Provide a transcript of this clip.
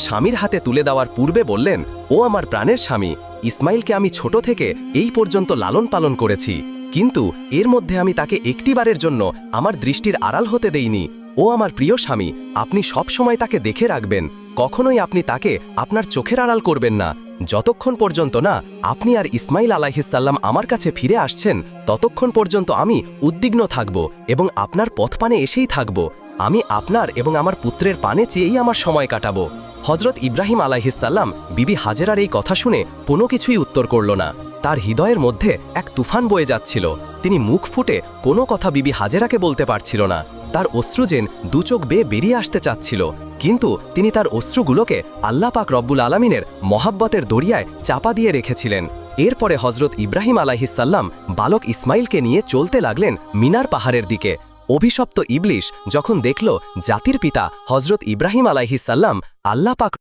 স্বামীর হাতে তুলে দেওয়ার পূর্বে বললেন, ও আমার প্রাণের স্বামী, ইসমাইলকে আমি ছোট থেকে এই পর্যন্ত লালন পালন করেছি, কিন্তু এর মধ্যে আমি তাকে একটিবারের জন্য আমার দৃষ্টির আড়াল হতে দেইনি। ও আমার প্রিয় স্বামী, আপনি সব সময় তাকে দেখে রাখবেন, কখনোই আপনি তাকে আপনার চোখের আড়াল করবেন না। যতক্ষণ পর্যন্ত না আপনি আর ইসমাইল আলাইহিসসালাম আমার কাছে ফিরে আসছেন, ততক্ষণ পর্যন্ত আমি উদ্বিগ্ন থাকব এবং আপনার পথপানে এসেই থাকব। আমি আপনার এবং আমার পুত্রের পানে চেয়েই আমার সময় কাটাবো। হজরত ইব্রাহিম আলাইহিসসালাম বিবি হাজেরার এই কথা শুনে কোনো কিছুই উত্তর করল না। তার হৃদয়ের মধ্যে এক তুফান বয়ে যাচ্ছিল। তিনি মুখ ফুটে কোনো কথা বিবি হাজেরাকে বলতে পারছিল না। তার অশ্রু যেন দুচোখ বেয়ে বেরিয়ে আসতে চাচ্ছিল, কিন্তু তিনি তার অশ্রুগুলোকে আল্লাহ পাক রব্বুল আলামিনের মহাব্বতের দরিয়ায় চাপা দিয়ে রেখেছিলেন। এরপরে হজরত ইব্রাহিম আলাইহিসসালাম বালক ইসমাইলকে নিয়ে চলতে লাগলেন মিনার পাহাড়ের দিকে। অভিশপ্ত ইবলিশ যখন দেখল জাতির পিতা হজরত ইব্রাহিম আলাইহিসসালাম আল্লাহ পাক